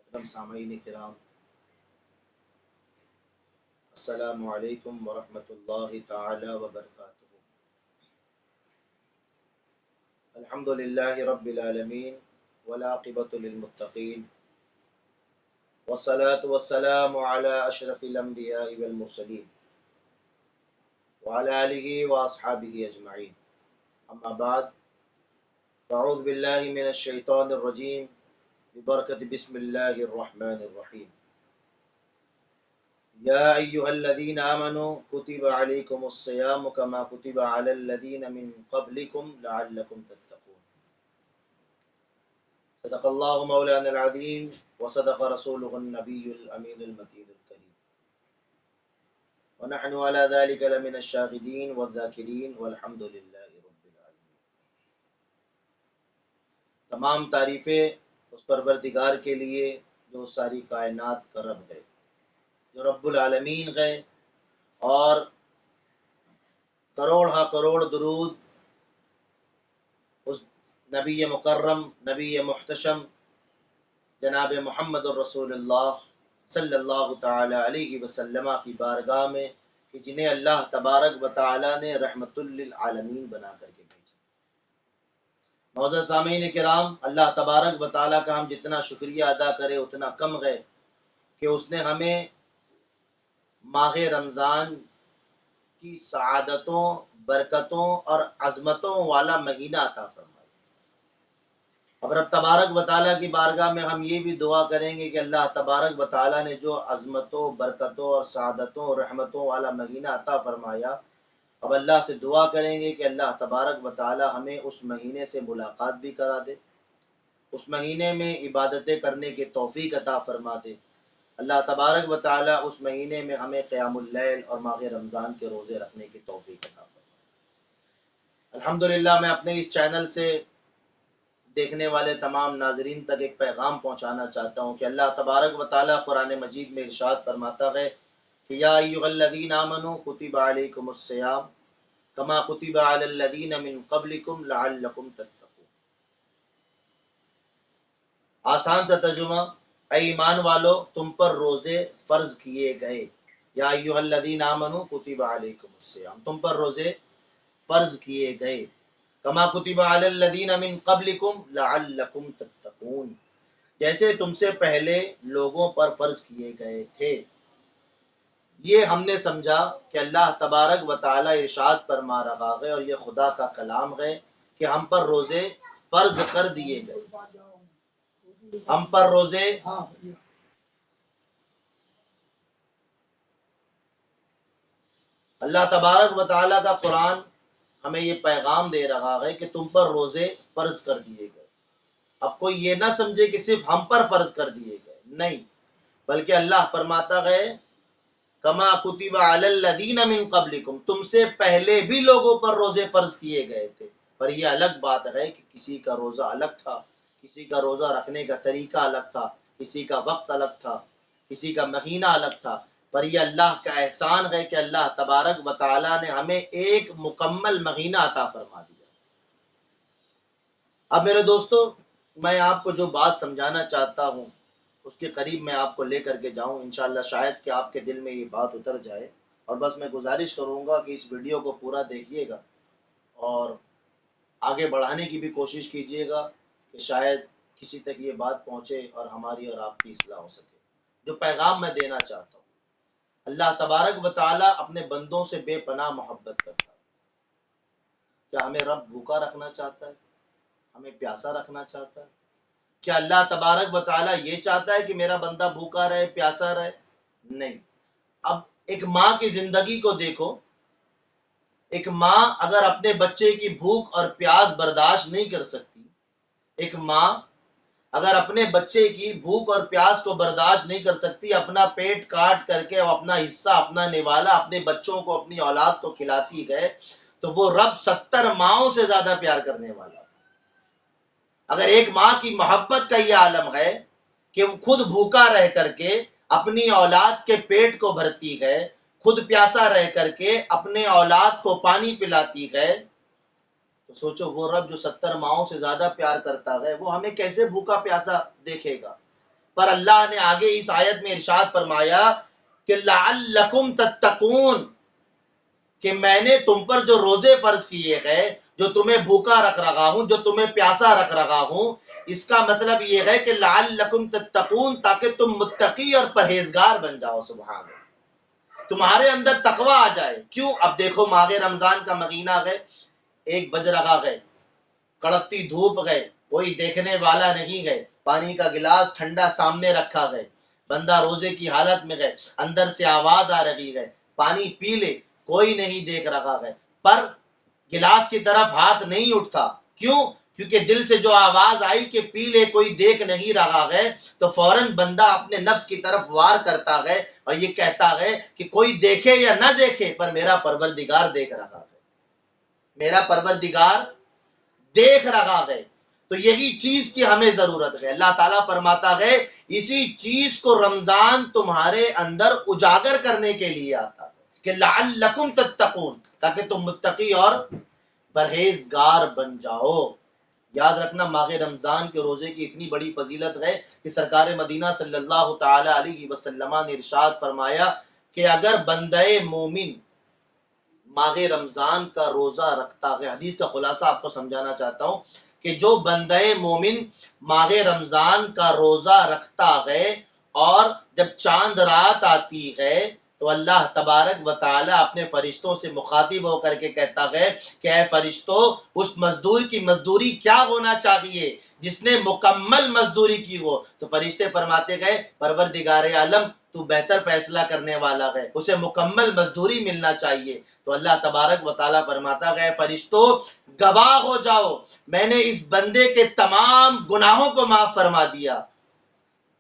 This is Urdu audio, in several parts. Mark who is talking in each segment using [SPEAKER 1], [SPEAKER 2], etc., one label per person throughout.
[SPEAKER 1] محترم سامعین کرام، السلام علیکم ورحمۃ اللہ تعالی وبرکاتہ۔ الحمد للہ رب العالمین والعاقبۃ للمتقین والصلاة والسلام علی اشرف الانبیاء والمرسلین وعلی آلہ واصحابہ اجمعین، اما بعد فاعوذ باللہ من الشیطان الرجیم ببرکۃ بسم اللہ الرحمن الرحیم۔ یا ایہا الذین آمنوا کتب علیکم الصیام کما کتب علی الذین من قبلکم لعلکم تتقون۔ صدق اللہ مولانا العظیم وصدق رسولہ النبی الامین المتین الکریم، ونحن علی ذلک لمن الشاہدین والذاکرین والحمد للہ رب العالمین۔ تمام تعریفیں اس پروردگار کے لیے جو ساری کائنات کا رب ہے، جو رب العالمین ہے، اور کروڑ ہا کروڑ درود اس نبی مکرم، نبی محتشم جناب محمد الرسول اللہ صلی اللہ تعالی علیہ وسلم کی بارگاہ میں، کہ جنہیں اللہ تبارک و تعالی نے رحمت للعالمین بنا کر کے بھیجا۔ معزز سامعین کرام، اللہ تبارک و تعالی کا ہم جتنا شکریہ ادا کریں اتنا کم ہے کہ اس نے ہمیں ماہ رمضان کی سعادتوں، برکتوں اور عظمتوں والا مہینہ عطا فرمایا۔ اب رب تبارک و تعالیٰ کی بارگاہ میں ہم یہ بھی دعا کریں گے کہ اللہ تبارک و تعالیٰ نے جو عظمتوں، برکتوں اور سعادتوں، رحمتوں والا مہینہ عطا فرمایا، اب اللہ سے دعا کریں گے کہ اللہ تبارک و تعالیٰ ہمیں اس مہینے سے ملاقات بھی کرا دے، اس مہینے میں عبادتیں کرنے کی توفیق عطا فرما دے۔ اللہ تبارک و تعالیٰ اس مہینے میں ہمیں قیام اللیل اور ماہ رمضان کے روزے رکھنے کی توفیق عطا فرما۔ الحمدللہ میں اپنے اس چینل سے دیکھنے والے تمام ناظرین تک ایک پیغام پہنچانا چاہتا ہوں کہ اللہ تبارک و تعالیٰ قرآن مجید میں ارشاد فرماتا ہے کہ یا ایھا الذین آمنوا کتب علیکم الصیام کما کتب علی الذین من قبلکم لعلکم تتقون۔ آسان سا ترجمہ، اے ایمان والو تم پر روزے فرض کیے گئے۔ یا ایھا الذین آمنوا کتب علیکم الصیام، تم پر روزے فرض کیے گئے، کما کتب علی الذین من قبلکم لعلکم تتقون، جیسے تم سے پہلے لوگوں پر فرض کیے گئے تھے۔ یہ ہم نے سمجھا کہ اللہ تبارک و تعالی ارشاد فرما رہا ہے، اور یہ خدا کا کلام ہے کہ ہم پر روزے فرض کر دیے گئے، ہم پر روزے اللہ تبارک و تعالیٰ کا قرآن ہمیں یہ پیغام دے رہا ہے کہ تم پر روزے فرض کر دیے گئے۔ اب کوئی یہ نہ سمجھے کہ صرف ہم پر فرض کر دیے گئے، نہیں، بلکہ اللہ فرماتا ہے کما کتب علی الذین من قبلکم، تم سے پہلے بھی لوگوں پر روزے فرض کیے گئے تھے۔ پر یہ الگ بات ہے کہ کسی کا روزہ الگ تھا، کسی کا روزہ رکھنے کا طریقہ الگ تھا، کسی کا وقت الگ تھا، کسی کا مہینہ الگ تھا، پر یہ اللہ کا احسان ہے کہ اللہ تبارک و تعالیٰ نے ہمیں ایک مکمل مہینہ عطا فرما دیا۔ اب میرے دوستو، میں آپ کو جو بات سمجھانا چاہتا ہوں اس کے قریب میں آپ کو لے کر کے جاؤں، انشاءاللہ شاید کہ آپ کے دل میں یہ بات اتر جائے، اور بس میں گزارش کروں گا کہ اس ویڈیو کو پورا دیکھیے گا اور آگے بڑھانے کی بھی کوشش کیجیے گا کہ شاید کسی تک یہ بات پہنچے اور ہماری اور آپ کی اصلاح ہو سکے۔ جو پیغام میں دینا چاہتا ہوں، اللہ تبارک و تعالیٰ اپنے بندوں سے بے پناہ محبت کرتا ہے۔ کیا ہمیں رب بھوکا رکھنا چاہتا ہے؟ ہمیں پیاسا رکھنا چاہتا ہے؟ کیا اللہ تبارک و تعالیٰ یہ چاہتا ہے کہ میرا بندہ بھوکا رہے، پیاسا رہے؟ نہیں۔ اب ایک ماں کی زندگی کو دیکھو، ایک ماں اگر اپنے بچے کی بھوک اور پیاس برداشت نہیں کر سکتی، ایک ماں اگر اپنے بچے کی بھوک اور پیاس کو برداشت نہیں کر سکتی، اپنا پیٹ کاٹ کر کے اپنا حصہ، اپنا نوالا اپنے بچوں کو، اپنی اولاد کو کھلاتی ہے، تو وہ رب 70 ماؤں سے زیادہ پیار کرنے والا۔ اگر ایک ماں کی محبت کا یہ عالم ہے کہ وہ خود بھوکا رہ کر کے اپنی اولاد کے پیٹ کو بھرتی ہے، خود پیاسا رہ کر کے اپنے اولاد کو پانی پلاتی ہے، تو سوچو وہ رب جو 70 ماؤں سے زیادہ پیار کرتا ہے وہ ہمیں کیسے بھوکا پیاسا دیکھے گا؟ پر اللہ نے آگے اس آیت میں ارشاد فرمایا کہ لعلکم تتقون، کہ میں نے تم پر جو روزے فرض کیے گئے، جو تمہیں بھوکا رکھ رہا ہوں، جو تمہیں پیاسا رکھ رہا ہوں، اس کا مطلب یہ ہے کہ لعلکم تتقون، تاکہ تم متقی اور پرہیزگار بن جاؤ. سبحان اللہ، تمہارے اندر تقوی آ جائے. کیوں؟ اب دیکھو ماہ رمضان کا مہینہ ہے، 1 بج رہا ہے، کڑکتی دھوپ ہے، کوئی دیکھنے والا نہیں ہے، پانی کا گلاس ٹھنڈا سامنے رکھا ہے، بندہ روزے کی حالت میں ہے، اندر سے آواز آ رہی ہے پانی پی لے، کوئی نہیں دیکھ رہا ہے، پر گلاس کی طرف ہاتھ نہیں اٹھتا. کیوں؟ کیونکہ دل سے جو آواز آئی کہ پی لے، کوئی دیکھ نہیں رہا ہے، تو فوراً بندہ اپنے نفس کی طرف وار کرتا ہے اور یہ کہتا ہے کہ کوئی دیکھے یا نہ دیکھے، پر میرا پروردگار دیکھ رہا ہے، میرا پروردگار دیکھ رہا ہے. تو یہی چیز کی ہمیں ضرورت ہے. اللہ تعالیٰ فرماتا ہے اسی چیز کو رمضان تمہارے اندر اجاگر کرنے کے لیے آتا ہے کہ لعلکم تتقون، تاکہ تم متقی اور پرہیزگار بن جاؤ. یاد رکھنا ماہ رمضان کے روزے کی اتنی بڑی فضیلت ہے کہ سرکار مدینہ صلی اللہ تعالی علیہ وسلم نے ارشاد فرمایا کہ اگر بندہ مومن ماہ رمضان کا روزہ رکھتا ہے، حدیث کا خلاصہ آپ کو سمجھانا چاہتا ہوں کہ جو بندہ مومن ماہ رمضان کا روزہ رکھتا ہے اور جب چاند رات آتی ہے تو اللہ تبارک و تعالی اپنے فرشتوں سے مخاطب ہو کر کے کہتا ہے کہ اے فرشتوں، اس مزدور کی مزدوری کیا ہونا چاہیے جس نے مکمل مزدوری کی ہو؟ تو فرشتے فرماتے گئے پروردگار عالم تو بہتر فیصلہ کرنے والا ہے، اسے مکمل مزدوری ملنا چاہیے. تو اللہ تبارک و تعالیٰ فرماتا ہے فرشتوں گواہ ہو جاؤ، میں نے اس بندے کے تمام گناہوں کو معاف فرما دیا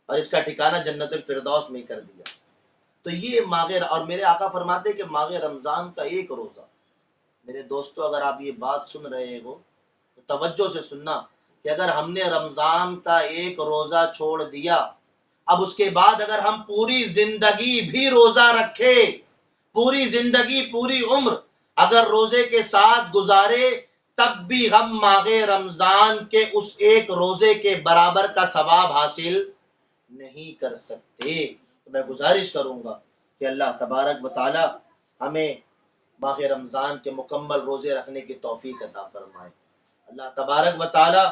[SPEAKER 1] اور اس کا ٹھکانہ جنت الفردوس میں کر دیا. تو یہ اور میرے آقا فرماتے کہ ماہ رمضان کا ایک روزہ، میرے دوستو اگر آپ یہ بات سن رہے ہو تو توجہ سے سننا کہ اگر ہم نے رمضان کا ایک روزہ چھوڑ دیا، اب اس کے بعد اگر ہم پوری زندگی بھی روزہ رکھے، پوری زندگی پوری عمر اگر روزے کے ساتھ گزارے، تب بھی ہم ماہ رمضان کے اس ایک روزے کے برابر کا ثواب حاصل نہیں کر سکتے. تو میں گزارش کروں گا کہ اللہ تبارک و تعالی ہمیں ماہ رمضان کے مکمل روزے رکھنے کی توفیق عطا فرمائے. اللہ تبارک و تعالی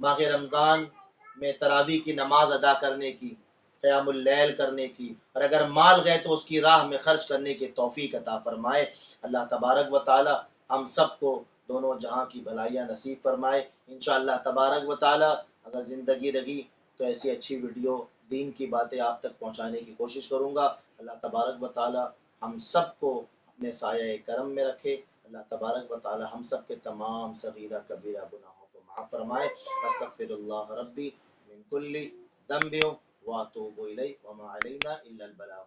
[SPEAKER 1] ماہ رمضان میں تراویح کی نماز ادا کرنے کی، قیام اللیل کرنے کی، اور اگر مال گئے تو اس کی راہ میں خرچ کرنے کی توفیق عطا فرمائے. اللہ تبارک و تعالی ہم سب کو دونوں جہاں کی بھلائیاں نصیب فرمائے. انشاءاللہ تبارک و تعالی اگر زندگی رہی تو ایسی اچھی ویڈیو دین کی باتیں آپ تک پہنچانے کی کوشش کروں گا. اللہ تبارک و تعالی ہم سب کو اپنے سایہ کرم میں رکھے. اللہ تبارک و تعالی ہم سب کے تمام صغیرہ کبیرہ گناہوں کو معاف فرمائے. استغفر اللہ ربی من کل ذنب واتوب الیہ وما علینا الا البلاغ.